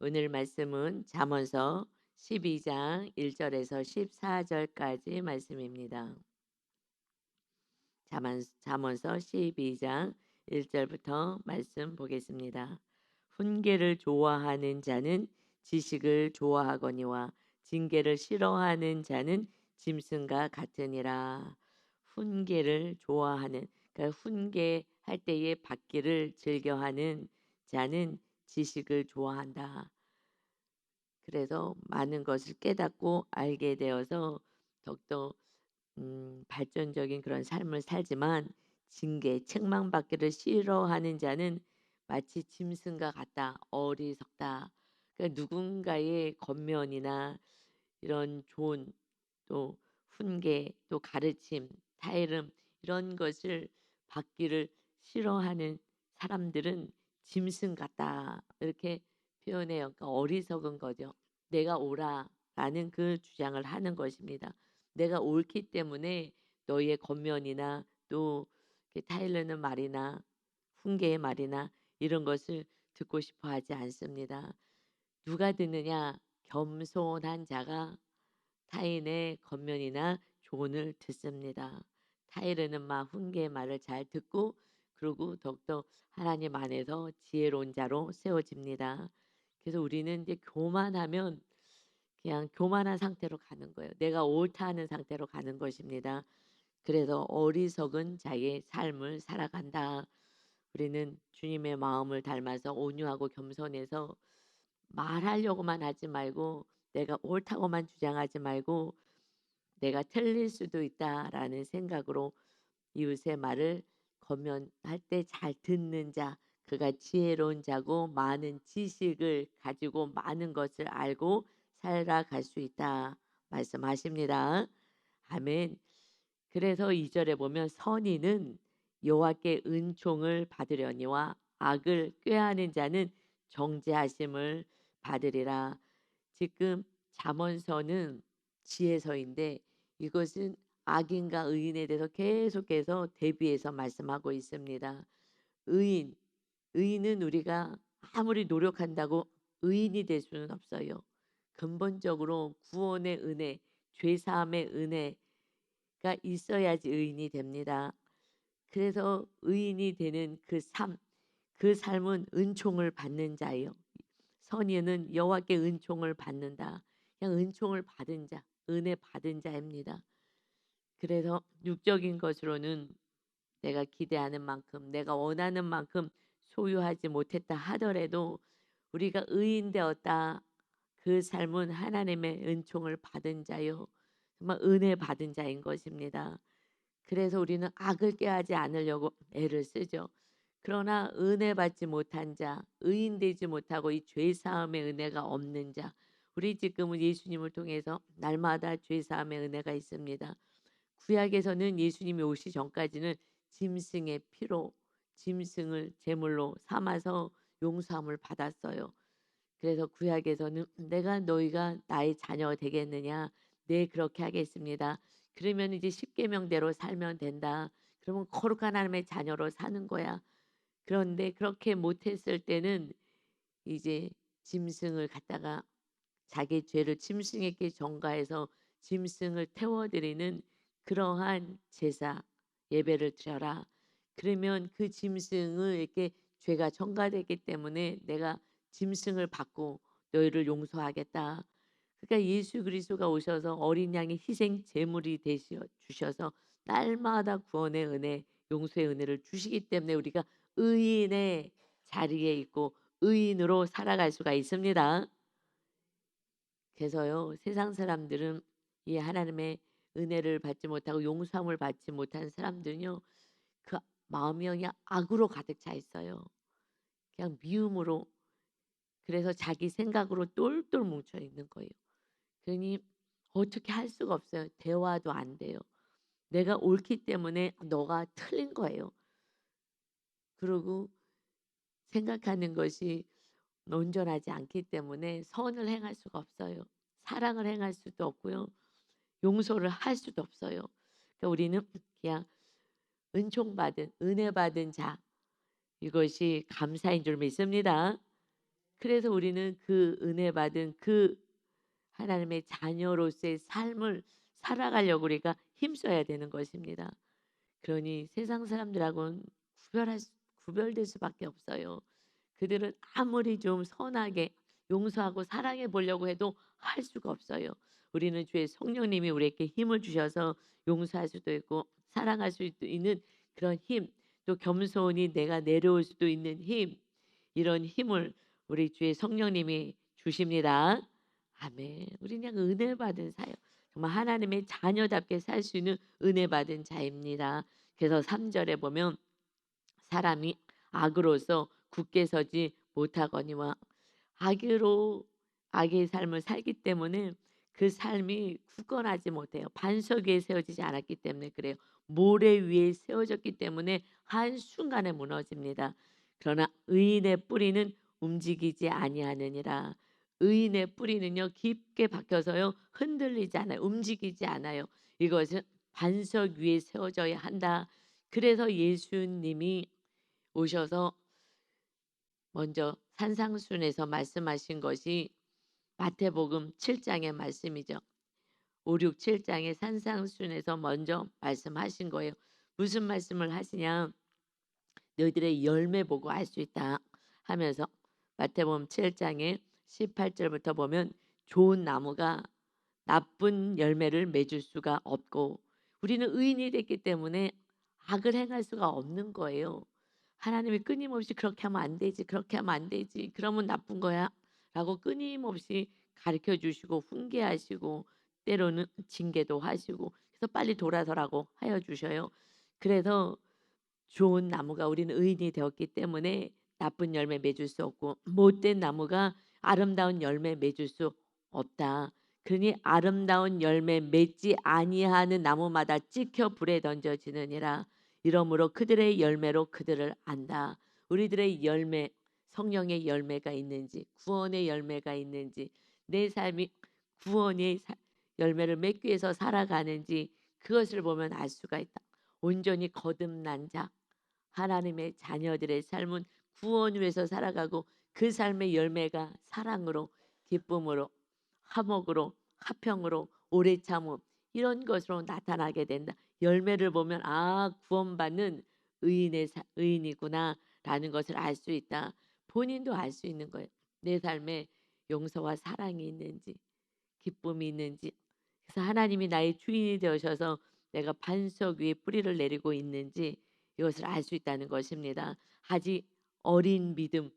오늘 말씀은 잠언서 12장 1절에서 14절까지 말씀입니다. 잠언서 12장 1절부터 말씀 보겠습니다. 훈계를 좋아하는 자는 지식을 좋아하거니와 징계를 싫어하는 자는 짐승과 같으니라. 훈계를 좋아하는, 그러니까 훈계할 때에 받기를 즐겨하는 자는 지식을 좋아한다. 그래서 많은 것을 깨닫고 알게 되어서 더욱더 발전적인 그런 삶을 살지만, 징계, 책망받기를 싫어하는 자는 마치 짐승과 같다, 어리석다. 그러니까 누군가의 권면이나 이런 조언, 또 훈계, 또 가르침, 타이름, 이런 것을 받기를 싫어하는 사람들은 짐승 같다, 이렇게 표현해요. 그러니까 어리석은 거죠. 내가 옳아라는 그 주장을 하는 것입니다. 내가 옳기 때문에 너의 권면이나 또 타일러는 말이나 훈계의 말이나 이런 것을 듣고 싶어 하지 않습니다. 누가 듣느냐? 겸손한 자가 타인의 권면이나 조언을 듣습니다. 타이르는 말, 훈계의 말을 잘 듣고, 그리고 더욱더 하나님 안에서 지혜로운 자로 세워집니다. 그래서 우리는 이제 교만하면 그냥 교만한 상태로 가는 거예요. 내가 옳다 하는 상태로 가는 것입니다. 그래서 어리석은 자의 삶을 살아간다. 우리는 주님의 마음을 닮아서 온유하고 겸손해서 말하려고만 하지 말고, 내가 옳다고만 주장하지 말고, 내가 틀릴 수도 있다라는 생각으로 이웃의 말을 권면할 때 잘 듣는 자, 그가 지혜로운 자고 많은 지식을 가지고 많은 것을 알고 살아갈 수 있다 말씀하십니다. 아멘. 그래서 2절에 보면 선인은 여호와께 은총을 받으려니와 악을 꾀하는 자는 정죄하심을 받으리라. 지금 잠언서는 지혜서인데, 이것은 악인과 의인에 대해서 계속해서 대비해서 말씀하고 있습니다. 의인, 의인은 우리가 아무리 노력한다고 의인이 될 수는 없어요. 근본적으로 구원의 은혜, 죄사함의 은혜가 있어야지 의인이 됩니다. 그래서 의인이 되는 그 삶은 은총을 받는 자예요. 선인은 여호와께 은총을 받는다. 그냥 은총을 받은 자, 은혜 받은 자입니다. 그래서 육적인 것으로는 내가 기대하는 만큼, 내가 원하는 만큼 소유하지 못했다 하더라도 우리가 의인 되었다. 그 삶은 하나님의 은총을 받은 자요, 정말 은혜 받은 자인 것입니다. 그래서 우리는 악을 꾀하지 않으려고 애를 쓰죠. 그러나 은혜 받지 못한 자, 의인 되지 못하고 이 죄 사함의 은혜가 없는 자, 우리 지금은 예수님을 통해서 날마다 죄 사함의 은혜가 있습니다. 구약에서는 예수님이 오시 전까지는 짐승의 피로 짐승을 제물로 삼아서 용서함을 받았어요. 그래서 구약에서는 내가 너희가 나의 자녀가 되겠느냐? 네, 그렇게 하겠습니다. 그러면 이제 십계명대로 살면 된다. 그러면 거룩한 하나님의 자녀로 사는 거야. 그런데 그렇게 못했을 때는 이제 짐승을 갖다가 자기 죄를 짐승에게 전가해서 짐승을 태워드리는 그러한 제사, 예배를 드려라. 그러면 그 짐승을 이렇게 죄가 전가되기 때문에 내가 짐승을 받고 너희를 용서하겠다. 그러니까 예수 그리스도가 오셔서 어린 양의 희생 제물이 되시 주셔서 날마다 구원의 은혜, 용서의 은혜를 주시기 때문에 우리가 의인의 자리에 있고 의인으로 살아갈 수가 있습니다. 그래서요, 세상 사람들은 이 하나님의 은혜를 받지 못하고 용서함을 받지 못한 사람들은요, 그 마음이 그냥 악으로 가득 차 있어요. 그냥 미움으로, 그래서 자기 생각으로 똘똘 뭉쳐 있는 거예요. 그러니 어떻게 할 수가 없어요. 대화도 안 돼요. 내가 옳기 때문에 너가 틀린 거예요. 그리고 생각하는 것이 온전하지 않기 때문에 선을 행할 수가 없어요. 사랑을 행할 수도 없고요. 용서를 할 수도 없어요. 그러니까 우리는 그냥 은총받은, 은혜 받은 자, 이것이 감사인 줄 믿습니다. 그래서 우리는 그 은혜 받은 그 하나님의 자녀로서의 삶을 살아가려고 우리가 힘써야 되는 것입니다. 그러니 세상 사람들하고는 구별될 수밖에 없어요. 그들은 아무리 좀 선하게 용서하고 사랑해 보려고 해도 할 수가 없어요. 우리는 주의 성령님이 우리에게 힘을 주셔서 용서할 수도 있고 사랑할 수도 있는 그런 힘, 또 겸손히 내가 내려올 수도 있는 힘, 이런 힘을 우리 주의 성령님이 주십니다. 아멘. 우리 그냥 은혜 받은 사요. 정말 하나님의 자녀답게 살 수 있는 은혜 받은 자입니다. 그래서 3절에 보면 사람이 악으로서 굳게 서지 못하거니와, 악으로 악의 삶을 살기 때문에 그 삶이 굳건하지 못해요. 반석 위에 세워지지 않았기 때문에 그래요. 모래 위에 세워졌기 때문에 한순간에 무너집니다. 그러나 의인의 뿌리는 움직이지 아니하느니라. 의인의 뿌리는요 깊게 박혀서요 흔들리지 않아요. 움직이지 않아요. 이것은 반석 위에 세워져야 한다. 그래서 예수님이 오셔서 먼저 산상순에서 말씀하신 것이 마태복음 7장의 말씀이죠. 5, 6, 7장의 산상순에서 먼저 말씀하신 거예요. 무슨 말씀을 하시냐? 너희들의 열매 보고 알 수 있다 하면서 마태복음 7장의 18절부터 보면 좋은 나무가 나쁜 열매를 맺을 수가 없고, 우리는 의인이 됐기 때문에 악을 행할 수가 없는 거예요. 하나님이 끊임없이 그렇게 하면 안 되지, 그렇게 하면 안 되지, 그러면 나쁜 거야 라고 끊임없이 가르쳐 주시고 훈계하시고 때로는 징계도 하시고, 그래서 빨리 돌아서라고 하여 주셔요. 그래서 좋은 나무가 우리는 의인이 되었기 때문에 나쁜 열매 맺을 수 없고, 못된 나무가 아름다운 열매 맺을 수 없다. 그러니 아름다운 열매 맺지 아니하는 나무마다 찍혀 불에 던져지느니라. 이러므로 그들의 열매로 그들을 안다. 우리들의 열매, 성령의 열매가 있는지, 구원의 열매가 있는지, 내 삶이 구원의 열매를 맺기 위해서 살아가는지, 그것을 보면 알 수가 있다. 온전히 거듭난 자, 하나님의 자녀들의 삶은 구원 위에서 살아가고 그 삶의 열매가 사랑으로, 기쁨으로, 화목으로, 화평으로, 오래 참음, 이런 것으로 나타나게 된다. 열매를 보면 구원받는 의인이구나라는 것을 알 수 있다. 본인도 알 수 있는 거예요. 내 삶에 용서와 사랑이 있는지, 기쁨이 있는지. 그래서 하나님이 나의 주인이 되셔서 내가 반석 위에 뿌리를 내리고 있는지 이것을 알 수 있다는 것입니다. 아직 어린 믿음은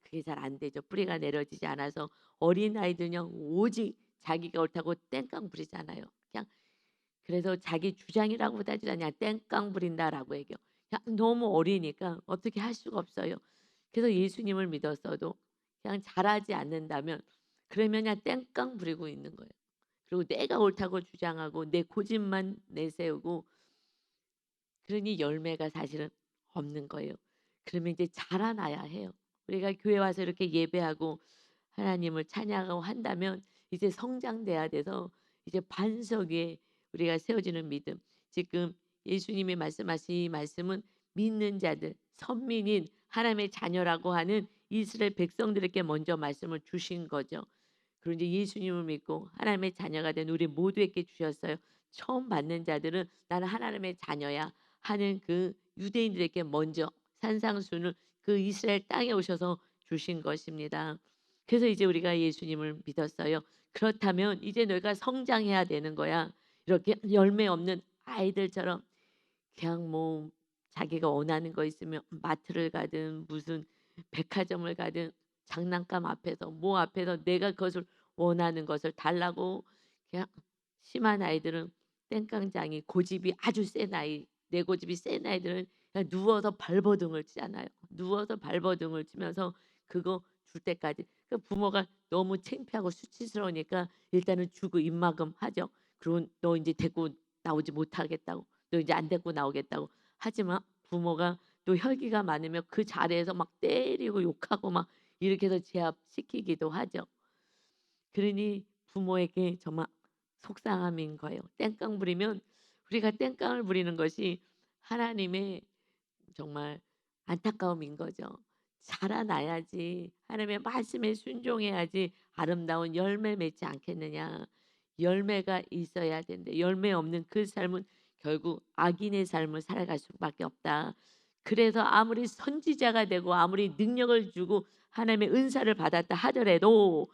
그게 잘 안 되죠. 뿌리가 내려지지 않아서 어린 아이들은요 오직 자기가 옳다고 땡깡 부리잖아요. 그냥 그래서 자기 주장이라고 따지지 않냐 땡깡 부린다라고 얘기해요. 그냥 너무 어리니까 어떻게 할 수가 없어요. 그래서 예수님을 믿었어도 그냥 잘하지 않는다면 그러면 그냥 땡깡 부리고 있는 거예요. 그리고 내가 옳다고 주장하고 내 고집만 내세우고, 그러니 열매가 사실은 없는 거예요. 그러면 이제 자라나야 해요. 우리가 교회 와서 이렇게 예배하고 하나님을 찬양하고 한다면 이제 성장돼야 돼서 이제 반석 위에 우리가 세워지는 믿음. 지금 예수님이 말씀하신 이 말씀은 믿는 자들, 선민인 하나님의 자녀라고 하는 이스라엘 백성들에게 먼저 말씀을 주신 거죠. 그리고 이제 예수님을 믿고 하나님의 자녀가 된 우리 모두에게 주셨어요. 처음 받는 자들은 나는 하나님의 자녀야 하는 그 유대인들에게 먼저 산상순을 그 이스라엘 땅에 오셔서 주신 것입니다. 그래서 이제 우리가 예수님을 믿었어요. 그렇다면 이제 너희가 성장해야 되는 거야. 이렇게 열매 없는 아이들처럼 그냥 뭐 자기가 원하는 거 있으면 마트를 가든 무슨 백화점을 가든 장난감 앞에서 뭐 앞에서 내가 그것을 원하는 것을 달라고 그냥 심한 아이들은 땡깡장이 고집이 아주 센 아이, 내 고집이 센 아이들은 그냥 누워서 발버둥을 치잖아요. 누워서 발버둥을 치면서 그거 줄 때까지 그 부모가 너무 창피하고 수치스러우니까 일단은 주고 입막음 하죠. 그리고 너 이제 데리고 나오지 못하겠다고, 너 이제 안 데리고 나오겠다고. 하지만 부모가 또 혈기가 많으면 그 자리에서 막 때리고 욕하고 막 이렇게 해서 제압시키기도 하죠. 그러니 부모에게 정말 속상함인 거예요. 땡깡 부리면 우리가 땡깡을 부리는 것이 하나님의 정말 안타까움인 거죠. 자라나야지 하나님의 말씀에 순종해야지 아름다운 열매 맺지 않겠느냐. 열매가 있어야 된대. 열매 없는 그 삶은 결국 악인의 삶을 살아갈 수밖에 없다. 그래서 아무리 선지자가 되고 아무리 능력을 주고 하나님의 은사를 받았다 하더라도,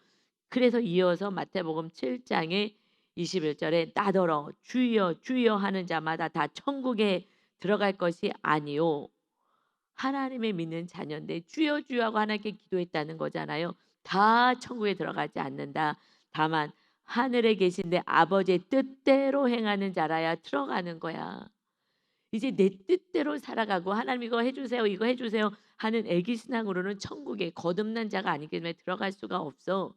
그래서 이어서 마태복음 7 장에 21절에 나더러 주여 주여 하는 자마다 다 천국에 들어갈 것이 아니요. 하나님의 믿는 자녀인데 주여 주여 하고 하나님께 기도했다는 거잖아요. 다 천국에 들어가지 않는다. 다만 하늘에 계신 내 아버지의 뜻대로 행하는 자라야 들어가는 거야. 이제 내 뜻대로 살아가고 하나님 이거 해 주세요. 이거 해 주세요. 하는 애기 신앙으로는 천국에 거듭난 자가 아니기 때문에 들어갈 수가 없어.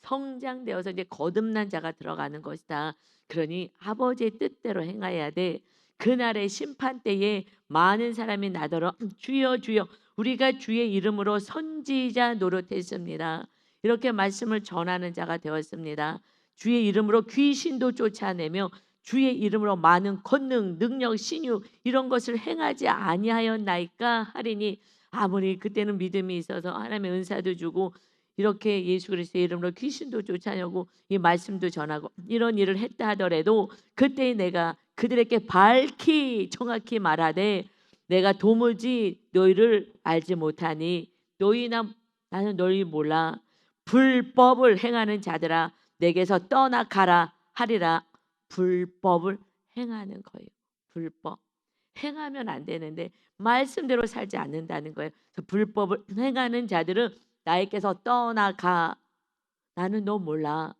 성장되어서 이제 거듭난 자가 들어가는 것이다. 그러니 아버지의 뜻대로 행해야 돼. 그날의 심판 때에 많은 사람이 나더러 주여 주여 우리가 주의 이름으로 선지자 노릇했습니다. 이렇게 말씀을 전하는 자가 되었습니다. 주의 이름으로 귀신도 쫓아내며 주의 이름으로 많은 권능, 능력, 신유 이런 것을 행하지 아니하였나이까 하리니, 아무리 그때는 믿음이 있어서 하나님의 은사도 주고 이렇게 예수 그리스도의 이름으로 귀신도 쫓아내고 이 말씀도 전하고 이런 일을 했다 하더라도 그때 내가 그들에게 밝히 정확히 말하되 내가 도무지 너희를 알지 못하니 너희나 나는 너희 몰라 불법을 행하는 자들아 내게서 떠나가라 하리라. 불법을 행하는 거예요. 불법. 행하면 안 되는데 말씀대로 살지 않는다는 거예요. 그래서 불법을 행하는 자들은 나에게서 떠나가. 나는 너 몰라.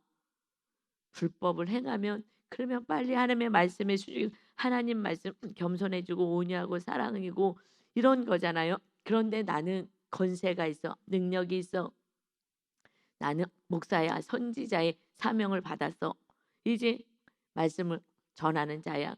불법을 행하면 그러면 빨리 하나님의 말씀에 순종, 하나님 말씀 겸손해지고 온유하고 사랑이고 이런 거잖아요. 그런데 나는 권세가 있어. 능력이 있어. 나는 목사야. 선지자의 사명을 받았어. 이제 말씀을 전하는 자야.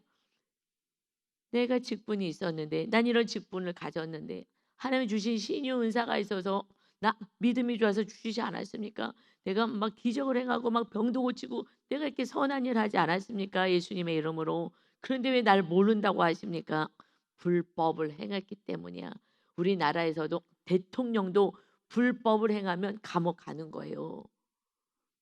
내가 직분이 있었는데 난 이런 직분을 가졌는데 하나님 주신 신유 은사가 있어서 나 믿음이 좋아서 주시지 않았습니까? 내가 막 기적을 행하고 막 병도 고치고 내가 이렇게 선한 일 하지 않았습니까? 예수님의 이름으로. 그런데 왜 날 모른다고 하십니까? 불법을 행했기 때문이야. 우리나라에서도 대통령도 불법을 행하면 감옥 가는 거예요.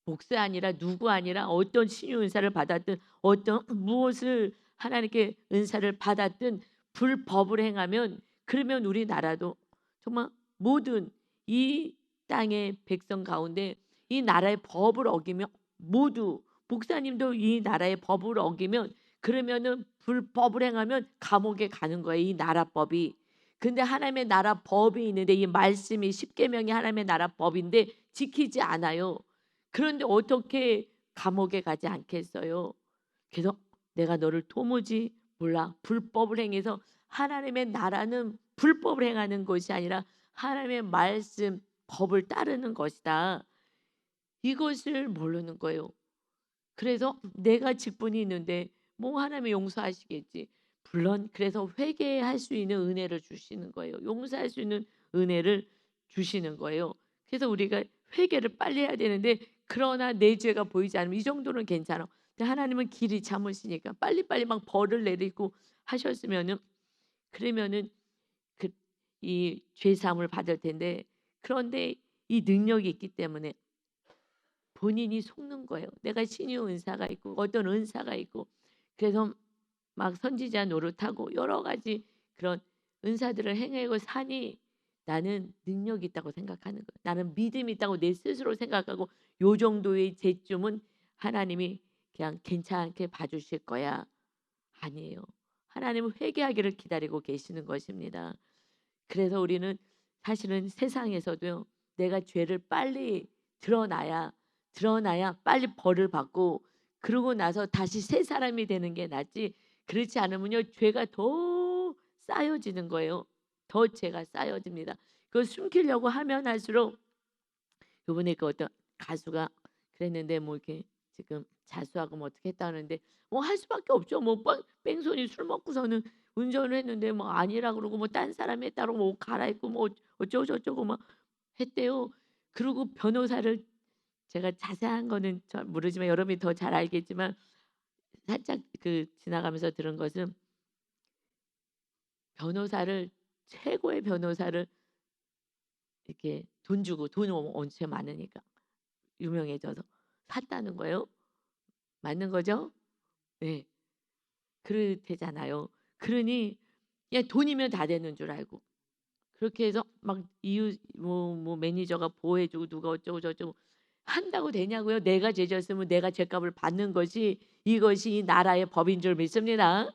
목사 아니라 누구 아니라 어떤 신유 은사를 받았든 어떤 무엇을 하나님께 은사를 받았든 불법을 행하면 그러면 우리나라도 정말 모든 이 땅의 백성 가운데 이 나라의 법을 어기면 모두 목사님도 이 나라의 법을 어기면 그러면은 불법을 행하면 감옥에 가는 거예요. 이 나라 법이. 근데 하나님의 나라 법이 있는데 이 말씀이 십계명이 하나님의 나라 법인데 지키지 않아요. 그런데 어떻게 감옥에 가지 않겠어요? 그래서 내가 너를 도무지 몰라. 불법을 행해서 하나님의 나라는 불법을 행하는 것이 아니라 하나님의 말씀, 법을 따르는 것이다. 이것을 모르는 거예요. 그래서 내가 직분이 있는데 뭐 하나님이 용서하시겠지. 물론 그래서 회개할 수 있는 은혜를 주시는 거예요. 용서할 수 있는 은혜를 주시는 거예요. 그래서 우리가 회개를 빨리 해야 되는데 그러나 내 죄가 보이지 않으면 이 정도는 괜찮아. 근데 하나님은 길이 참으시니까 빨리빨리 막 벌을 내리고 하셨으면은 그러면은 그 이 죄 사함을 받을 텐데, 그런데 이 능력이 있기 때문에 본인이 속는 거예요. 내가 신유 은사가 있고 어떤 은사가 있고 그래서 막 선지자 노릇하고 여러 가지 그런 은사들을 행하고 사니 나는 능력이 있다고 생각하는 거예요. 나는 믿음이 있다고 내 스스로 생각하고 요 정도의 죄쯤은 하나님이 그냥 괜찮게 봐주실 거야. 아니에요. 하나님은 회개하기를 기다리고 계시는 것입니다. 그래서 우리는 사실은 세상에서도요. 내가 죄를 빨리 드러나야 빨리 벌을 받고 그러고 나서 다시 새 사람이 되는 게 낫지, 그렇지 않으면요 죄가 더 쌓여지는 거예요. 더 죄가 쌓여집니다. 그걸 숨기려고 하면 할수록 요번에 그 어떤 가수가 그랬는데 뭐 이렇게 지금 자수하고 뭐 어떻게 했다는데 뭐 할 수밖에 없죠. 뭐 뺑소니 술 먹고서는 운전을 했는데 뭐 아니라 그러고 뭐 딴 사람이 했다고 뭐 옷 갈아입고 뭐 어쩌고 저쩌고 막 했대요. 그리고 변호사를 제가 자세한 거는 잘 모르지만 여러분이 더 잘 알겠지만 살짝 그 지나가면서 들은 것은 변호사를 최고의 변호사를 이렇게 돈 주고 돈이 엄청 많으니까 유명해져서 샀다는 거예요. 맞는 거죠? 네. 그렇대잖아요. 그러니 그냥 돈이면 다 되는 줄 알고 그렇게 해서 막 이웃 뭐 매니저가 보호해 주고 누가 어쩌고 저쩌고 한다고 되냐고요. 내가 죄졌으면 내가 죄값을 받는 것이 이것이 이 나라의 법인 줄 믿습니다.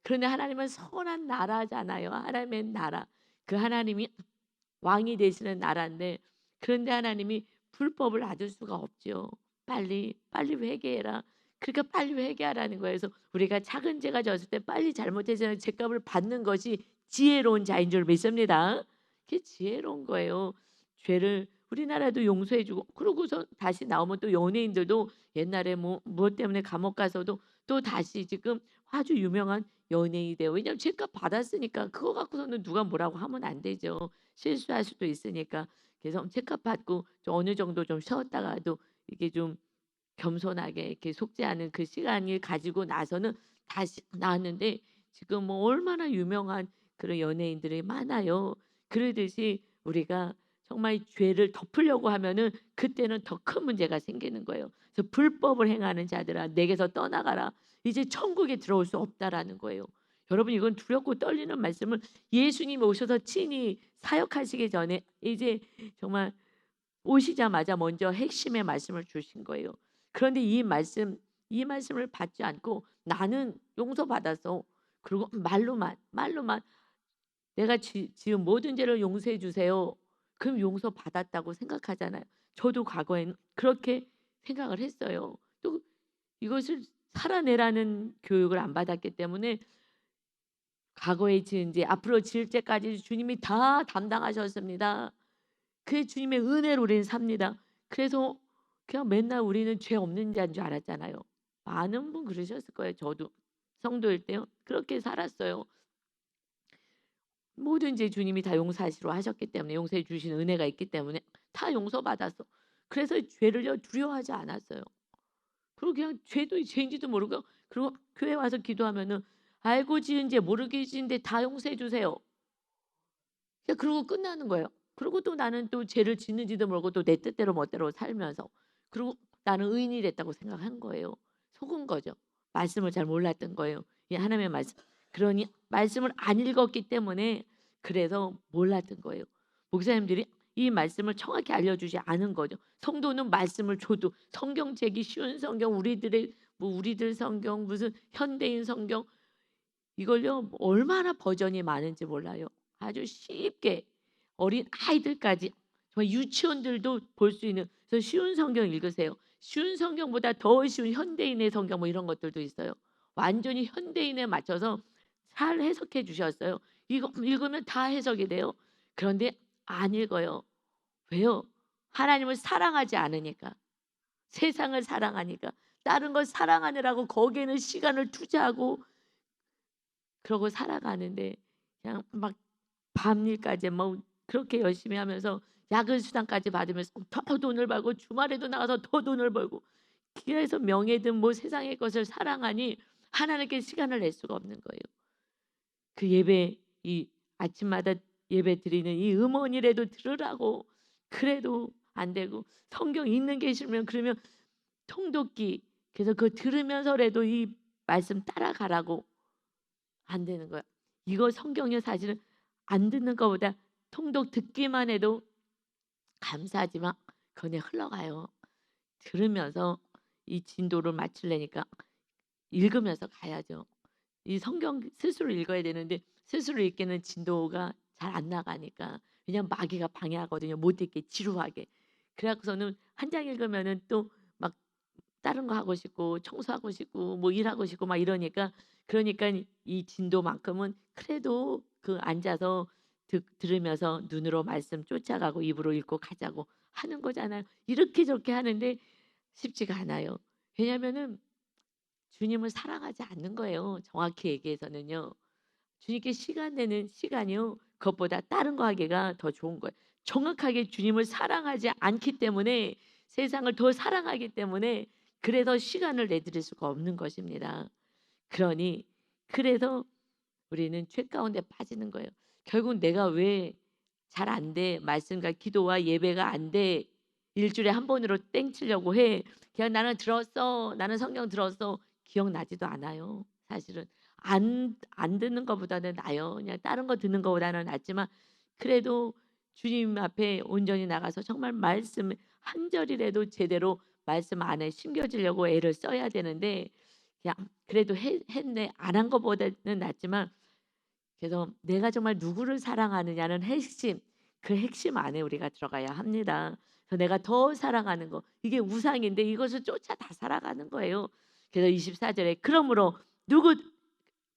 그런데 하나님은 선한 나라잖아요. 하나님의 나라. 그 하나님이 왕이 되시는 나라인데 그런데 하나님이 불법을 놔둘 수가 없죠. 빨리 빨리 회개해라. 그러니까 빨리 회개하라는 거예요. 그래서 우리가 작은 죄가 졌을 때 빨리 잘못해서 죄값을 받는 것이 지혜로운 자인 줄 믿습니다. 그게 지혜로운 거예요. 죄를 우리나라도 용서해 주고 그러고서 다시 나오면 또 연예인들도 옛날에 뭐 무엇 때문에 감옥 가서도 또 다시 지금 아주 유명한 연예인이 돼요. 왜냐하면 죄값 받았으니까 그거 갖고서는 누가 뭐라고 하면 안 되죠. 실수할 수도 있으니까. 그래서 책값 받고 좀 어느 정도 좀 쉬었다가도 이게 좀 겸손하게 이렇게 속지 않은 그 시간을 가지고 나서는 다시 나왔는데 지금 뭐 얼마나 유명한 그런 연예인들이 많아요. 그러듯이 우리가 정말 죄를 덮으려고 하면은 그때는 더 큰 문제가 생기는 거예요. 그래서 불법을 행하는 자들아 내게서 떠나가라. 이제 천국에 들어올 수 없다라는 거예요. 여러분 이건 두렵고 떨리는 말씀을 예수님이 오셔서 친히 사역하시기 전에 이제 정말 오시자마자 먼저 핵심의 말씀을 주신 거예요. 그런데 이 말씀을 받지 않고 나는 용서받았어. 그리고 말로만 내가 지은 모든 죄를 용서해 주세요. 그럼 용서받았다고 생각하잖아요. 저도 과거에는 그렇게 생각을 했어요. 또 이것을 살아내라는 교육을 안 받았기 때문에 과거에 지은 죄, 앞으로 지을 죄까지 주님이 다 담당하셨습니다. 그게 주님의 은혜로 우리는 삽니다. 그래서 그냥 맨날 우리는 죄 없는 자인 줄 알았잖아요. 많은 분 그러셨을 거예요. 저도 성도일 때요. 그렇게 살았어요. 모든 죄 주님이 다 용서하시러 하셨기 때문에 용서해 주시는 은혜가 있기 때문에 다 용서받았어. 그래서 죄를요 두려워하지 않았어요. 그리고 그냥 죄도 죄인지도 모르고 그리고 교회 와서 기도하면은 알고 지은 죄 모르게 지은 죄 다 용서해 주세요. 그냥 그러고 끝나는 거예요. 그리고 또 나는 또 죄를 짓는지도 모르고 또 내 뜻대로 멋대로 살면서 그리고 나는 의인이 됐다고 생각한 거예요. 속은 거죠. 말씀을 잘 몰랐던 거예요. 이 하나님의 말씀. 그러니 말씀을 안 읽었기 때문에 그래서 몰랐던 거예요. 목사님들이 이 말씀을 정확히 알려주지 않은 거죠. 성도는 말씀을 줘도 성경책이 쉬운 성경 우리들의 뭐 우리들 성경 무슨 현대인 성경 이걸요 얼마나 버전이 많은지 몰라요. 아주 쉽게 어린 아이들까지 정말 유치원들도 볼 수 있는 그래서 쉬운 성경 읽으세요. 쉬운 성경보다 더 쉬운 현대인의 성경 뭐 이런 것들도 있어요. 완전히 현대인에 맞춰서 잘 해석해 주셨어요. 이거 읽으면 다 해석이 돼요. 그런데 안 읽어요. 왜요? 하나님을 사랑하지 않으니까. 세상을 사랑하니까. 다른 걸 사랑하느라고 거기에는 시간을 투자하고 그러고 살아가는데 그냥 막 밤일까지 뭐 그렇게 열심히 하면서 야근 수당까지 받으면서 더 돈을 벌고 주말에도 나가서 더 돈을 벌고 그래서 명예든 뭐 세상의 것을 사랑하니 하나님께 시간을 낼 수가 없는 거예요. 그 예배 이 아침마다 예배 드리는 이 음원이라도 들으라고 그래도 안 되고 성경 읽는 게 싫으면 그러면 통독기 그래서 그거 들으면서라도 이 말씀 따라가라고 안 되는 거야. 이거 성경요 사실은 안 듣는 것보다 통독 듣기만 해도 감사하지만 그냥 흘러가요. 들으면서 이 진도를 맞추려니까 읽으면서 가야죠. 이 성경 스스로 읽어야 되는데 스스로 읽기는 진도가 잘 안 나가니까 왜냐면 마귀가 방해하거든요. 못 읽게 지루하게. 그래 갖고서는 한 장 읽으면은 또 막 다른 거 하고 싶고 청소하고 싶고 뭐 일하고 싶고 막 이러니까 그러니까 이 진도만큼은 그래도 그 앉아서 들으면서 눈으로 말씀 쫓아가고 입으로 읽고 가자고 하는 거잖아요. 이렇게 저렇게 하는데 쉽지가 않아요. 왜냐하면은 주님을 사랑하지 않는 거예요. 정확히 얘기해서는요. 주님께 시간 내는 시간이요. 그것보다 다른 거 하기가 더 좋은 거예요. 정확하게 주님을 사랑하지 않기 때문에 세상을 더 사랑하기 때문에 그래서 시간을 내드릴 수가 없는 것입니다. 그러니 그래서 우리는 죄 가운데 빠지는 거예요. 결국 내가 왜 잘 안 돼. 말씀과 기도와 예배가 안 돼. 일주일에 한 번으로 땡치려고 해. 그냥 나는 들었어. 나는 성경 들었어. 기억나지도 않아요. 사실은 안 듣는 것보다는 나요. 그냥 다른 거 듣는 것보다는 낫지만 그래도 주님 앞에 온전히 나가서 정말 말씀 한 절이라도 제대로 말씀 안에 심겨지려고 애를 써야 되는데 그냥 그래도 했네. 안 한 것보다는 낫지만 그래서 내가 정말 누구를 사랑하느냐는 핵심, 그 핵심 안에 우리가 들어가야 합니다. 그래서 내가 더 사랑하는 거 이게 우상인데 이것을 쫓아 다 살아가는 거예요. 그래서 24절에 그러므로 누구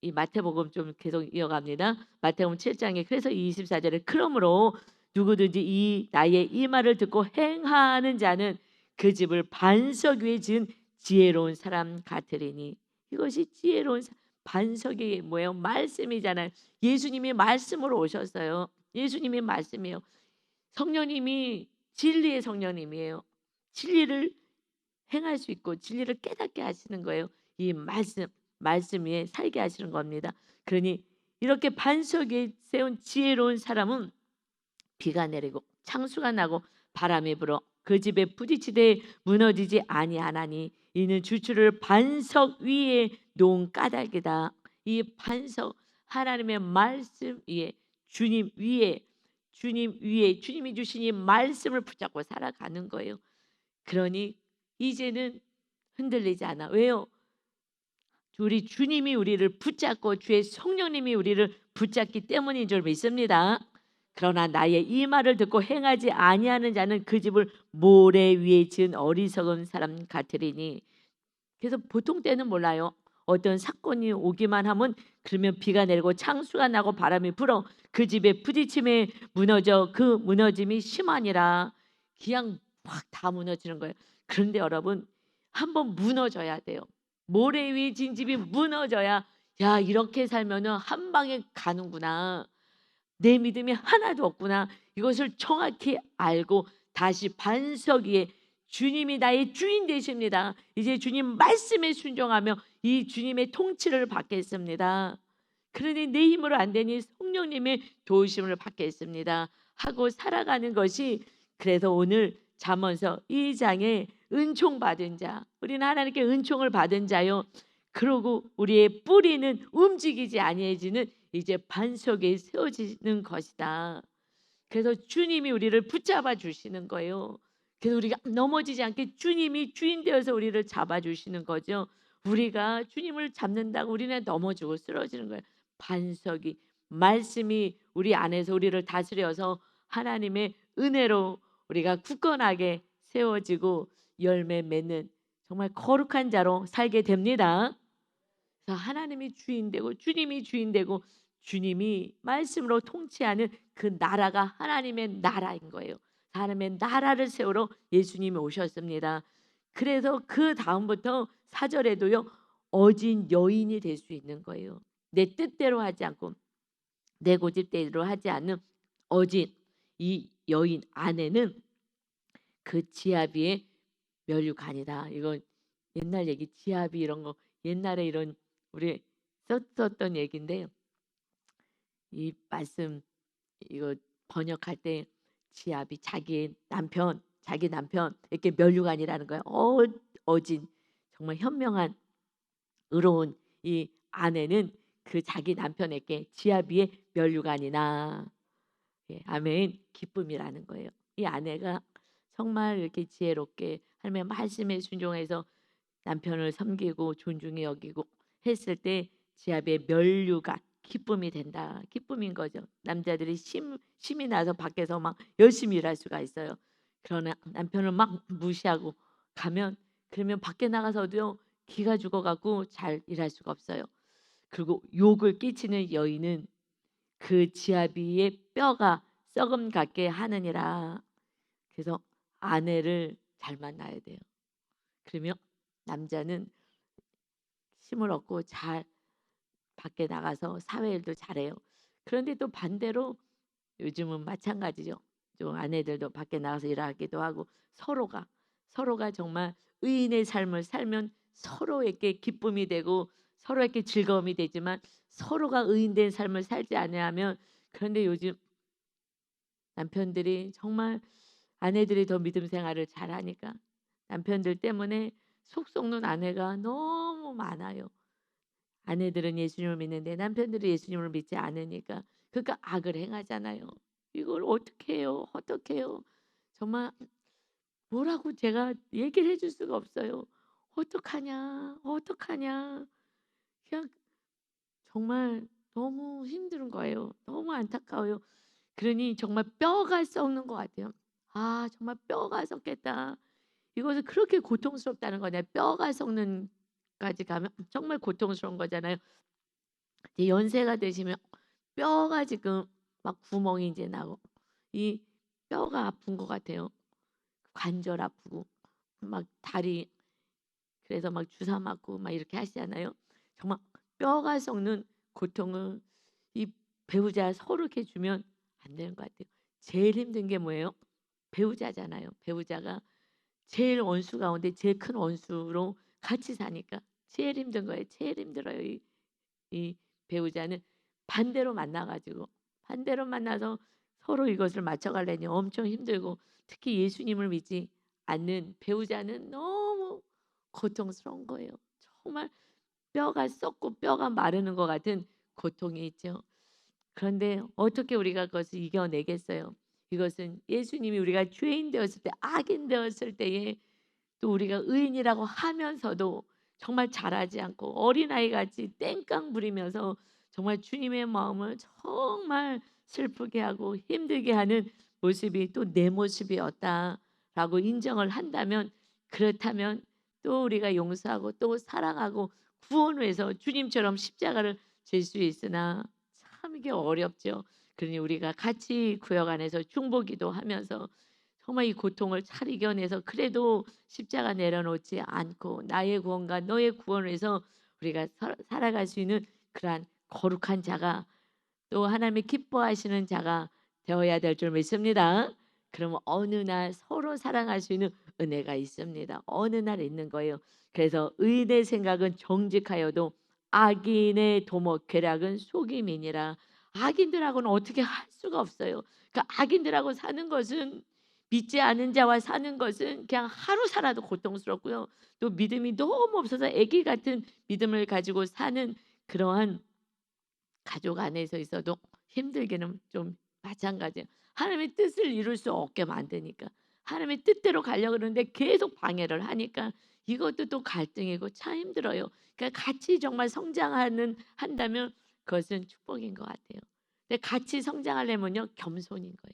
이 마태복음 좀 계속 이어갑니다. 마태복음 7장에 그래서 24절에 그러므로 누구든지 이 나의 이 말을 듣고 행하는 자는 그 집을 반석 위에 지은 지혜로운 사람 같으리니 이것이 지혜로운 반석이 뭐예요? 말씀이잖아요. 예수님이 말씀으로 오셨어요. 예수님이 말씀이에요. 성령님이 진리의 성령님이에요. 진리를 행할 수 있고 진리를 깨닫게 하시는 거예요. 이 말씀 위에 살게 하시는 겁니다. 그러니 이렇게 반석 위에 세운 지혜로운 사람은 비가 내리고 창수가 나고 바람이 불어 그 집에 부딪히되 무너지지 아니하나니 이는 주추를 반석 위에 놓은 까닭이다. 이 반석 하나님의 말씀 위에 주님 위에 주님이 주신 이 말씀을 붙잡고 살아가는 거예요. 그러니 이제는 흔들리지 않아. 왜요? 우리 주님이 우리를 붙잡고 주의 성령님이 우리를 붙잡기 때문인 줄 믿습니다. 그러나 나의 이 말을 듣고 행하지 아니하는 자는 그 집을 모래 위에 지은 어리석은 사람 같으리니. 그래서 보통 때는 몰라요. 어떤 사건이 오기만 하면 그러면 비가 내리고 창수가 나고 바람이 불어 그 집에 부딪힘에 무너져 그 무너짐이 심하니라. 그냥 확 다 무너지는 거예요. 그런데 여러분 한번 무너져야 돼요. 모래 위에 진 집이 무너져야 야 이렇게 살면은 한 방에 가는구나. 내 믿음이 하나도 없구나. 이것을 정확히 알고 다시 반석 위에 주님이 나의 주인 되십니다. 이제 주님 말씀에 순종하며 이 주님의 통치를 받겠습니다. 그러니 내 힘으로 안 되니 성령님의 도우심을 받겠습니다 하고 살아가는 것이 그래서 오늘 잠언서 2장에 은총 받은 자 우리는 하나님께 은총을 받은 자요. 그러고 우리의 뿌리는 움직이지 아니해지는 이제 반석에 세워지는 것이다. 그래서 주님이 우리를 붙잡아 주시는 거예요. 그래서 우리가 넘어지지 않게 주님이 주인 되어서 우리를 잡아 주시는 거죠. 우리가 주님을 잡는다고 우리는 넘어지고 쓰러지는 거예요. 반석이 말씀이 우리 안에서 우리를 다스려서 하나님의 은혜로 우리가 굳건하게 세워지고 열매 맺는 정말 거룩한 자로 살게 됩니다. 그래서 하나님이 주인 되고 주님이 주인 되고 주님이 말씀으로 통치하는 그 나라가 하나님의 나라인 거예요. 하나님의 나라를 세우러 예수님이 오셨습니다. 그래서 그 다음부터 4절에도요. 어진 여인이 될 수 있는 거예요. 내 뜻대로 하지 않고 내 고집대로 하지 않는 어진 이 여인 아내는 그 지아비의 멸류관이다. 이건 옛날 얘기 지아비 이런 거 옛날에 이런 우리 썼었던 얘기인데요. 이 말씀 이거 번역할 때 지압이 자기 남편 이렇게 멸류관이라는 거예요. 어진 정말 현명한 의로운 이 아내는 그 자기 남편에게 지압이의 멸류관이나 예, 아멘 기쁨이라는 거예요. 이 아내가 정말 이렇게 지혜롭게 하나님의 말씀에 순종해서 남편을 섬기고 존중히 여기고 했을 때 지압의 멸류가 기쁨이 된다. 기쁨인 거죠. 남자들이 심이 나서 밖에서 막 열심히 일할 수가 있어요. 그러나 남편을 막 무시하고 가면 그러면 밖에 나가서도요 기가 죽어갖고 잘 일할 수가 없어요. 그리고 욕을 끼치는 여인은 그 지아비의 뼈가 썩음 같게 하느니라. 그래서 아내를 잘 만나야 돼요. 그러면 남자는 힘을 얻고 잘 밖에 나가서 사회일도 잘해요. 그런데 또 반대로 요즘은 마찬가지죠. 좀 아내들도 밖에 나가서 일하기도 하고 서로가 정말 의인의 삶을 살면 서로에게 기쁨이 되고 서로에게 즐거움이 되지만 서로가 의인된 삶을 살지 않으면 그런데 요즘 남편들이 정말 아내들이 더 믿음 생활을 잘하니까 남편들 때문에 속 썩는 아내가 너무 많아요. 아내들은 예수님을 믿는데 남편들이 예수님을 믿지 않으니까 그러니까 악을 행하잖아요. 이걸 어떻게 해요? 어떻게 해요? 정말 뭐라고 제가 얘기를 해줄 수가 없어요. 어떡하냐? 어떡하냐? 그냥 정말 너무 힘든 거예요. 너무 안타까워요. 그러니 정말 뼈가 썩는 것 같아요. '아 정말 뼈가 썩겠다.' 이것은 그렇게 고통스럽다는 거냐. 뼈가 썩는 까지 가면 정말 고통스러운 거잖아요. 이제 연세가 되시면 뼈가 지금 막 구멍이 이제 나고 이 뼈가 아픈 것 같아요. 관절 아프고 막 다리 그래서 막 주사 맞고 막 이렇게 하시잖아요. 정말 뼈가 썩는 고통을 이 배우자 서로 이렇게 주면 안 되는 것 같아요. 제일 힘든 게 뭐예요? 배우자잖아요. 배우자가 제일 원수 가운데 제일 큰 원수로 같이 사니까 제일 힘든 거예요. 제일 힘들어요. 이 배우자는 반대로 만나 가지고 반대로 만나서 서로 이것을 맞춰가려니 엄청 힘들고 특히 예수님을 믿지 않는 배우자는 너무 고통스러운 거예요. 정말 뼈가 썩고 뼈가 마르는 것 같은 고통이 있죠. 그런데 어떻게 우리가 그것을 이겨내겠어요? 이것은 예수님이 우리가 죄인 되었을 때 악인 되었을 때에 또 우리가 의인이라고 하면서도 정말 잘하지 않고 어린아이같이 땡깡 부리면서 정말 주님의 마음을 정말 슬프게 하고 힘들게 하는 모습이 또 내 모습이었다라고 인정을 한다면 그렇다면 또 우리가 용서하고 또 사랑하고 구원을 해서 주님처럼 십자가를 질 수 있으나 참 이게 어렵죠. 그러니 우리가 같이 구역 안에서 중보기도 하면서 정말 이 고통을 잘 이겨내서 그래도 십자가 내려놓지 않고 나의 구원과 너의 구원을 해서 우리가 살아갈 수 있는 그러한 거룩한 자가 또 하나님이 기뻐하시는 자가 되어야 될 줄 믿습니다. 그러면 어느 날 서로 사랑할 수 있는 은혜가 있습니다. 어느 날 있는 거예요. 그래서 의인의 생각은 정직하여도 악인의 도모 괴락은 속임이니라. 악인들하고는 어떻게 할 수가 없어요. 그러니까 악인들하고 사는 것은 믿지 않은 자와 사는 것은 그냥 하루 살아도 고통스럽고요. 또 믿음이 너무 없어서 아기 같은 믿음을 가지고 사는 그러한 가족 안에서 있어도 힘들기는 좀 마찬가지예요. 하나님의 뜻을 이룰 수 없게 만드니까. 하나님의 뜻대로 가려고 그러는데 계속 방해를 하니까 이것도 또 갈등이고 참 힘들어요. 그러니까 같이 정말 성장하는 한다면 그것은 축복인 것 같아요. 근데 같이 성장하려면요 겸손인 거예요.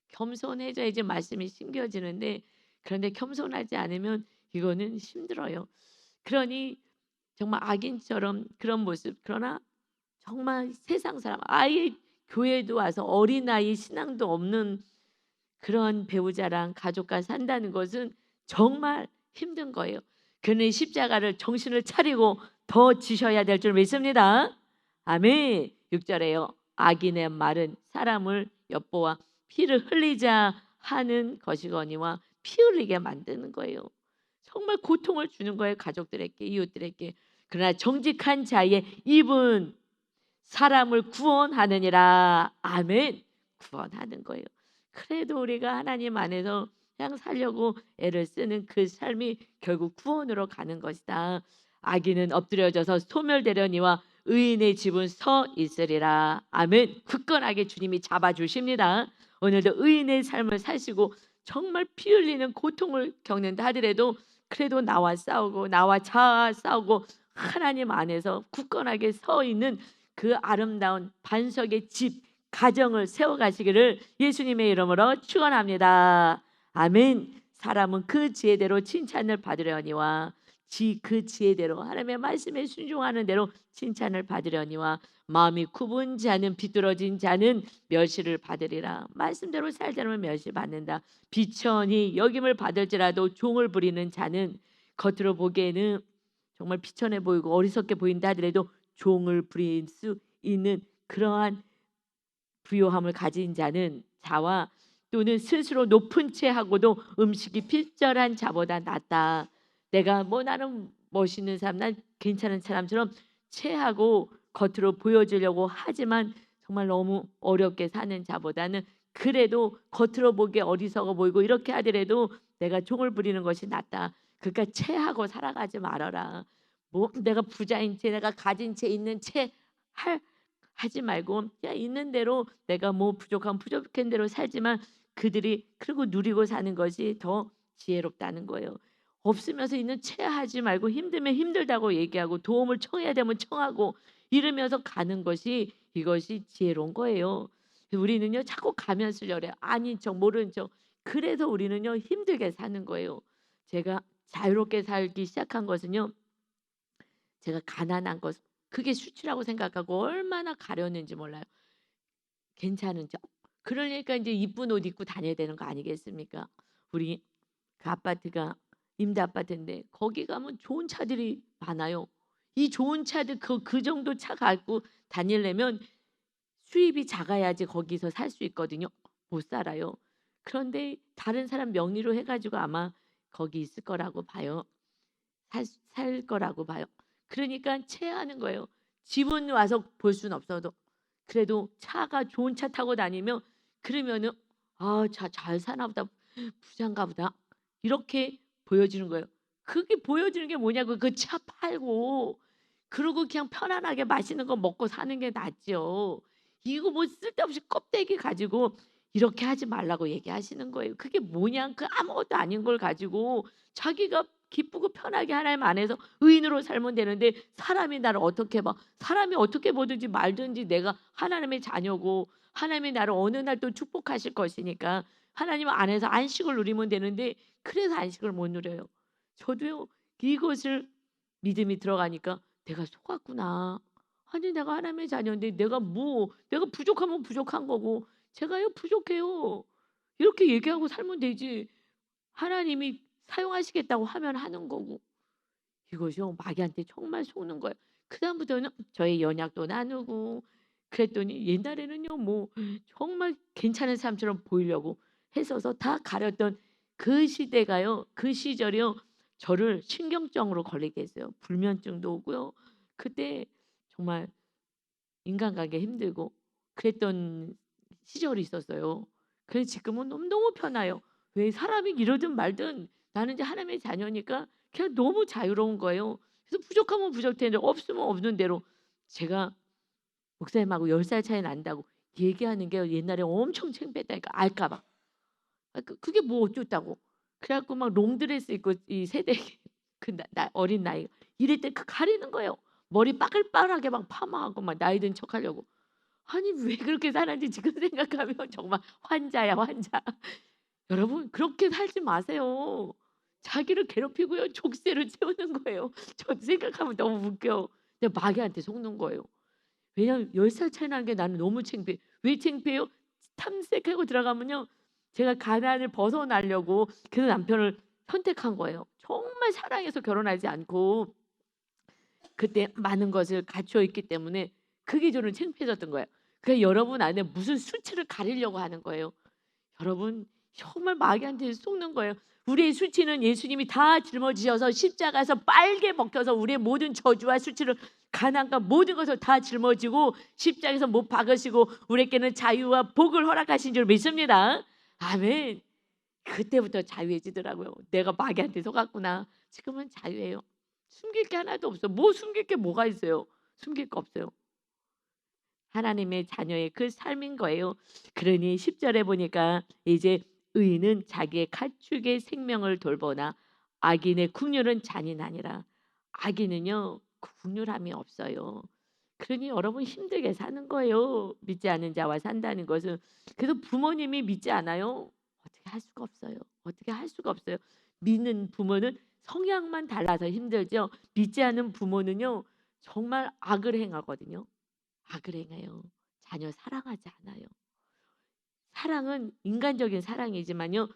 겸손해져야지 말씀이 심겨지는데 그런데 겸손하지 않으면 이거는 힘들어요. 그러니 정말 악인처럼 그런 모습 그러나 정말 세상 사람 아예 교회도 와서 어린아이 신앙도 없는 그런 배우자랑 가족과 산다는 것은 정말 힘든 거예요. 그는 십자가를 정신을 차리고 더 지셔야 될 줄 믿습니다. 아멘. 6절에요. 악인의 말은 사람을 엿보아 피를 흘리자 하는 것이거니와 피 흘리게 만드는 거예요. 정말 고통을 주는 거예요. 가족들에게 이웃들에게. 그러나 정직한 자의 입은 사람을 구원하느니라. 아멘. 구원하는 거예요. 그래도 우리가 하나님 안에서 그냥 살려고 애를 쓰는 그 삶이 결국 구원으로 가는 것이다. 악인은 엎드려져서 소멸되려니와 의인의 집은 서 있으리라. 아멘. 굳건하게 주님이 잡아주십니다. 오늘도 의인의 삶을 사시고 정말 피 흘리는 고통을 겪는다 하더라도 그래도 나와 싸우고 나와 자아 싸우고 하나님 안에서 굳건하게 서 있는 그 아름다운 반석의 집 가정을 세워가시기를 예수님의 이름으로 축원합니다. 아멘. 사람은 그 지혜대로 칭찬을 받으려니와 그 지혜대로 하나님의 말씀에 순종하는 대로 칭찬을 받으려니와 마음이 굽은 자는 비뚤어진 자는 멸시를 받으리라. 말씀대로 살지 않으면 멸시받는다. 비천이 여김을 받을지라도 종을 부리는 자는 겉으로 보기에는 정말 비천해 보이고 어리석게 보인다 하더라도 종을 부릴 수 있는 그러한 부요함을 가진 자와 또는 스스로 높은 채 하고도 음식이 필절한 자보다 낫다. 내가 뭐 나는 멋있는 사람, 난 괜찮은 사람처럼 체하고 겉으로 보여주려고 하지만 정말 너무 어렵게 사는 자보다는 그래도 겉으로 보기에 어리석어 보이고 이렇게 하더라도 내가 종을 부리는 것이 낫다. 그러니까 체하고 살아가지 말아라. 뭐 내가 부자인 채 내가 가진 채 있는 채 하지 말고 그냥 있는 대로 내가 뭐 부족한 부족한 대로 살지만 그들이 그리고 누리고 사는 것이 더 지혜롭다는 거예요. 없으면서 있는 체하지 말고 힘들면 힘들다고 얘기하고 도움을 청해야 되면 청하고 이러면서 가는 것이 이것이 지혜로운 거예요. 우리는요 자꾸 가면 쓰려래요. 아닌 척 모르는 척. 그래서 우리는요 힘들게 사는 거예요. 제가 자유롭게 살기 시작한 것은요. 제가 가난한 것 그게 수치라고 생각하고 얼마나 가렸는지 몰라요. 괜찮은 척. 그러니까 인제 이쁜 옷 입고 다녀야 되는 거 아니겠습니까? 우리 그 아파트가 임대 아파트인데 거기 가면 좋은 차들이 많아요. 이 좋은 차들 그 정도 차 갖고 다니려면 수입이 작아야지 거기서 살 수 있거든요. 못 살아요. 그런데 다른 사람 명의로 해 가지고 아마 거기 있을 거라고 봐요. 살 거라고 봐요. 그러니까 체하는 거예요. 집은 와서 볼 수는 없어도 그래도 차가 좋은 차 타고 다니면 그러면은 '아 자 잘 사나 보다. 부자인가 보다.' 이렇게 보여지는 거예요. 그게 보여지는 게 뭐냐고 그 차 팔고 그러고 그냥 편안하게 맛있는 거 먹고 사는 게 낫죠. 이거 뭐 쓸데없이 껍데기 가지고 이렇게 하지 말라고 얘기하시는 거예요. 그게 뭐냐 그 아무것도 아닌 걸 가지고 자기가 기쁘고 편하게 하나님 안에서 의인으로 살면 되는데 사람이 나를 어떻게 봐. 사람이 어떻게 보든지 말든지 내가 하나님의 자녀고 하나님이 나를 어느 날 또 축복하실 것이니까 하나님 안에서 안식을 누리면 되는데 그래서 안식을 못 누려요. 저도요. 이것을 믿음이 들어가니까 '내가 속았구나. 아니 내가 하나님의 자녀인데 내가 부족하면 부족한 거고 제가요 부족해요.' 이렇게 얘기하고 살면 되지. 하나님이 사용하시겠다고 하면 하는 거고. 이것이요 마귀한테 정말 속는 거예요. 그다음부터는 저희 연약도 나누고 그랬더니 옛날에는요 뭐 정말 괜찮은 사람처럼 보이려고 했어서 다 가렸던 그 시대가요. 그 시절이요. 저를 신경병으로 걸리게 했어요. 불면증도 오고요. 그때 정말 인간관계 힘들고 그랬던 시절이 있었어요. 그래서 지금은 너무너무 편해요. 왜 사람이 이러든 말든 나는 이제 하나님의 자녀니까 그냥 너무 자유로운 거예요. 그래서 부족하면 부족한데 없으면 없는 대로 제가 목사님하고 10살 차이 난다고 얘기하는 게 옛날에 엄청 창피했다니까 알까 봐. 그게 뭐 어쩌다고. 그래 갖고 막 롱드레스 입고 이 세대 그 어린 나이 이럴 때 그 가리는 거예요. 머리 빠글빠글하게 막 파마하고 막 나이 든 척하려고. 아니 왜 그렇게 살았는지 지금 생각하면 정말 환자야 환자. 여러분 그렇게 살지 마세요. 자기를 괴롭히고요. 족쇄를 채우는 거예요. 저도 생각하면 너무 웃겨. 근데 마귀한테 속는 거예요. 왜냐하면 10살 차이 나는 게 나는 너무 창피해. 왜 창피해요? 탐색하고 들어가면요. 제가 가난을 벗어나려고 그 남편을 선택한 거예요. 정말 사랑해서 결혼하지 않고 그때 많은 것을 갖추어 있기 때문에 그게 저는 창피해졌던 거예요. 그러니까 여러분 안에 무슨 수치를 가리려고 하는 거예요. 여러분 정말 마귀한테 속는 거예요. 우리의 수치는 예수님이 다 짊어지셔서 십자가에서 빨개 먹혀서 우리의 모든 저주와 수치를 가난과 모든 것을 다 짊어지고 십자가에서 못 박으시고 우리에게는 자유와 복을 허락하신 줄 믿습니다. 아멘. 그때부터 자유해지더라고요. 내가 마귀한테 속았구나. 지금은 자유해요. 숨길 게 하나도 없어. 뭐 숨길 게 뭐가 있어요. 숨길 거 없어요. 하나님의 자녀의 그 삶인 거예요. 그러니 10 절에 보니까 이제 의인은 자기의 가축의 생명을 돌보나 악인의 국률은 잔인하니라. 악인은요 국률함이 없어요. 그러니 여러분 힘들게 사는 거예요. 믿지 않는 자와 산다는 것은. 그래서 부모님이 믿지 않아요. 어떻게 할 수가 없어요. 어떻게 할 수가 없어요. 믿는 부모는 성향만 달라서 힘들죠. 믿지 않는 부모는요 정말 악을 행하거든요. 악을 행해요. 자녀 사랑하지 않아요. 사랑은 인간적인 사랑이지만요.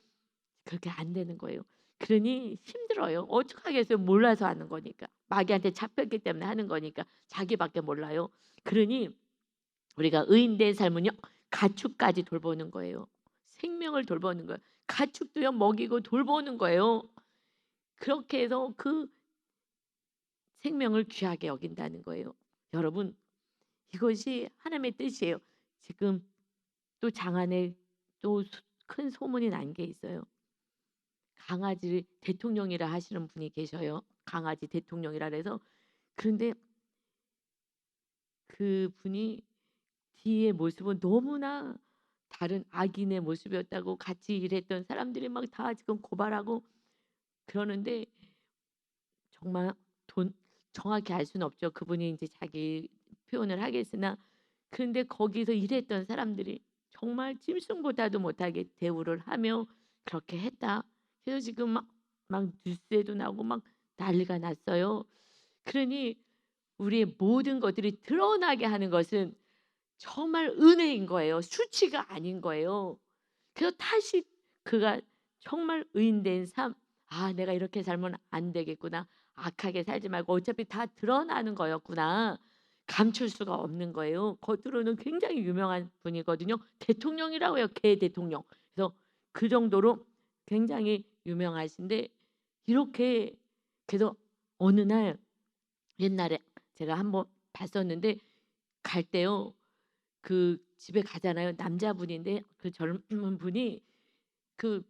그렇게 안 되는 거예요. 그러니 힘들어요. 어떡하겠어요. 몰라서 하는 거니까. 마귀한테 잡혔기 때문에 하는 거니까. 자기밖에 몰라요. 그러니 우리가 의인된 삶은요. 가축까지 돌보는 거예요. 생명을 돌보는 거예요. 가축도요 먹이고 돌보는 거예요. 그렇게 해서 그 생명을 귀하게 여긴다는 거예요. 여러분 이것이 하나님의 뜻이에요. 지금 또 장안에 또 큰 소문이 난 게 있어요. 강아지 대통령이라 하시는 분이 계셔요. 강아지 대통령이라 그래서. 그런데 그분이 뒤의 모습은 너무나 다른 악인의 모습이었다고 같이 일했던 사람들이 막 다 지금 고발하고 그러는데 정말 돈 정확히 알 수는 없죠. 그분이 이제 자기 표현을 하겠으나 그런데 거기서 일했던 사람들이 정말 짐승보다도 못하게 대우를 하며 그렇게 했다. 그래서 지금 막 뉴스에도 나오고 막 난리가 났어요. 그러니 우리의 모든 것들이 드러나게 하는 것은 정말 은혜인 거예요. 수치가 아닌 거예요. 그래서 다시 그가 정말 의인된 삶, '아 내가 이렇게 살면 안 되겠구나. 악하게 살지 말고 어차피 다 드러나는 거였구나.' 감출 수가 없는 거예요. 겉으로는 굉장히 유명한 분이거든요. 대통령이라고 해요. 개 대통령. 그래서 그 정도로 굉장히 유명하신데 이렇게 그래서 어느 날 옛날에 제가 한번 봤었는데 갈 때요. 그 집에 가잖아요. 남자분인데 그 젊은 분이 그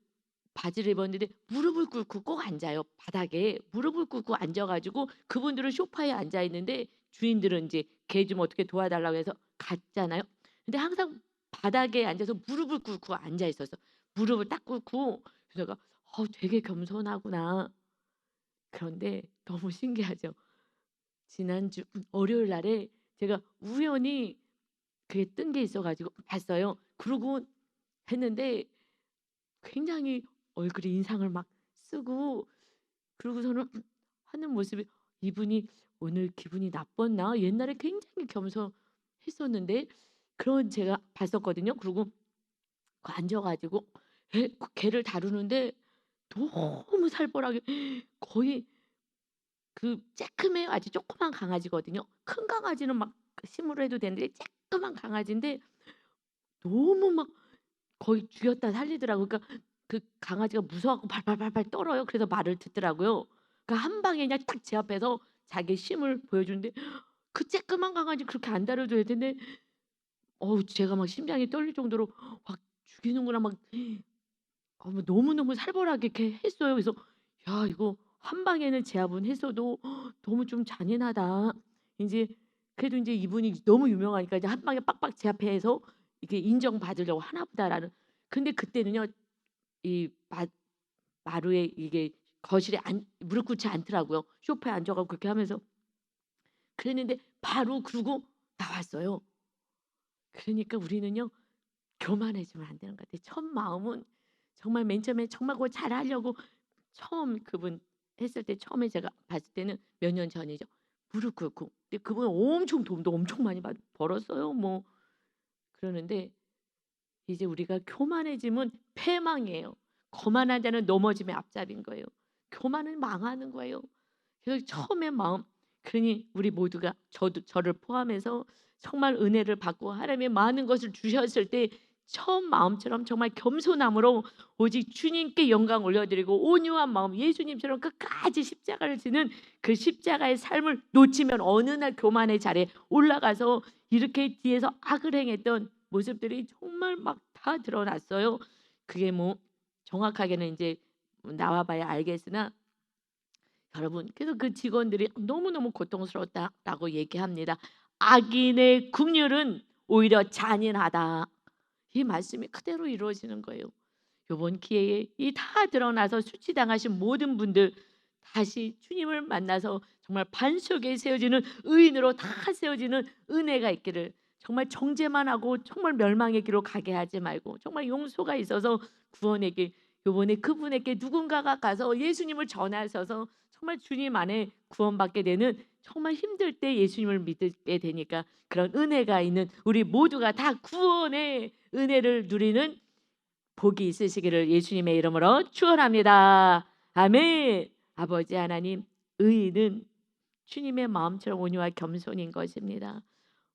바지를 입었는데 무릎을 꿇고 꼭 앉아요. 바닥에 무릎을 꿇고 앉아 가지고 그분들은 소파에 앉아 있는데 주인들은 인제 "걔 좀 어떻게 도와달라."고 해서 갔잖아요. 근데 항상 바닥에 앉아서 무릎을 꿇고 앉아 있었어. 무릎을 딱 꿇고 그래서 내가 '되게 겸손하구나.' 그런데 너무 신기하죠. 지난주 월요일 날에 제가 우연히 그게 뜬 게 있어 가지고 봤어요. 그러고 했는데 굉장히 얼굴에 인상을 막 쓰고 그러고서는 하는 모습이 '이분이 오늘 기분이 나빴나? 옛날에 굉장히 겸손했었는데.' 그런 제가 봤었거든요. 그러고 그 앉아 가지고 걔를 다루는데 너무 살벌하게 거의 쬐끔해요. 아주 조그만 강아지거든요. 큰 강아지는 막 심으로 해도 되는데 쬐끄만 강아지인데 너무 막 거의 죽였다 살리더라고요. 그러니까 그 강아지가 무서워 갖고 발발발발 떨어요. 그래서 말을 듣더라고요. 그러니까 한 방에 그냥 딱 제 앞에서 자기 힘을 보여주는데 그 쬐끄만 강아지 그렇게 안 다뤄줘야 되는데 제가 막 심장이 떨릴 정도로 '막 죽이는구나.' 막 뭐 너무너무 살벌하게 이렇게 했어요. 그래서 '야 이거 한 방에는 제압은 했어도 너무 좀 잔인하다.' 인제 그래도 인제 이분이 너무 유명하니까 이제 '한 방에 빡빡 제압해서 이게 인정받으려고 하나 보다.'라는 근데 그때는요 이 마루에 이게 거실에 무릎 꿇지 않더라고요. 소파에 앉아 갖고 그렇게 하면서 그랬는데 바로 그러고 나왔어요. 그러니까 우리는요 교만해지면 안 되는 것 같아요. 첫 마음은 정말 맨 처음에 정말 그거 잘하려고 처음 그분 했을 때 처음에 제가 봤을 때는 몇 년 전이죠. 무릎 꿇고. 근데 그분은 엄청 돈도 엄청 많이 벌었어요. 뭐 그러는데 이제 우리가 교만해지면 패망이에요. 거만한 자는 넘어짐의 앞잡이인 거예요. 교만은 망하는 거예요. 그래서 처음에 마음 그러니 우리 모두가 저를 포함해서 정말 은혜를 받고 하나님의 많은 것을 주셨을 때 처음 마음처럼 정말 겸손함으로 오직 주님께 영광 올려드리고 온유한 마음 예수님처럼 끝까지 십자가를 지는 그 십자가의 삶을 놓치면 어느 날 교만의 자리에 올라가서 이렇게 뒤에서 악을 행했던 모습들이 정말 막 다 드러났어요. 그게 뭐 정확하게는 이제 나와 봐야 알겠으나 여러분 그래서 그 직원들이 "너무너무 고통스러웠다."라고 얘기합니다. "악인의 국률은 오히려 잔인하다." 이 말씀이 그대로 이루어지는 거예요. 요번 기회에 이 다 드러나서 수치당하신 모든 분들 다시 주님을 만나서 정말 반석에 세워지는 의인으로 다 세워지는 은혜가 있기를 정말 정죄만 하고 정말 멸망의 길로 가게 하지 말고 정말 용서가 있어서 구원의 길 요번에 그분에게 누군가가 가서 예수님을 전하셔서 정말 주님 안에 구원받게 되는 정말 힘들 때 예수님을 믿게 되니까 그런 은혜가 있는 우리 모두가 다 구원의 은혜를 누리는 복이 있으시기를 예수님의 이름으로 축원합니다. 아멘. 아버지 하나님, 의인은 주님의 마음처럼 온유와 겸손인 것입니다.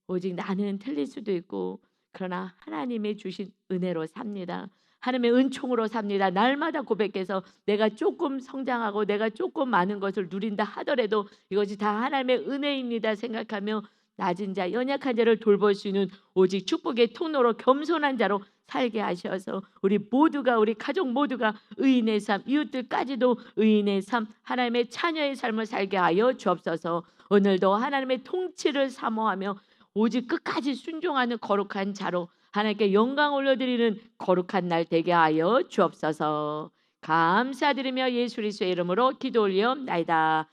오직 나는 틀릴 수도 있고 그러나 하나님의 주신 은혜로 삽니다. 하나님의 은총으로 삽니다. 날마다 고백해서 내가 조금 성장하고 내가 조금 많은 것을 누린다 하더라도 이것이 다 하나님의 은혜입니다 생각하며 낮은 자, 연약한 자를 돌볼 수 있는 오직 축복의 통로로 겸손한 자로 살게 하셔서 우리 모두가, 우리 가족 모두가 의인의 삶, 이웃들까지도 의인의 삶, 하나님의 자녀의 삶을 살게 하여 주옵소서. 오늘도 하나님의 통치를 사모하며 오직 끝까지 순종하는 거룩한 자로 하나님께 영광 올려드리는 거룩한 날 되게 하여 주옵소서. 감사드리며 예수 그리스도의 이름으로 기도 올리옵나이다.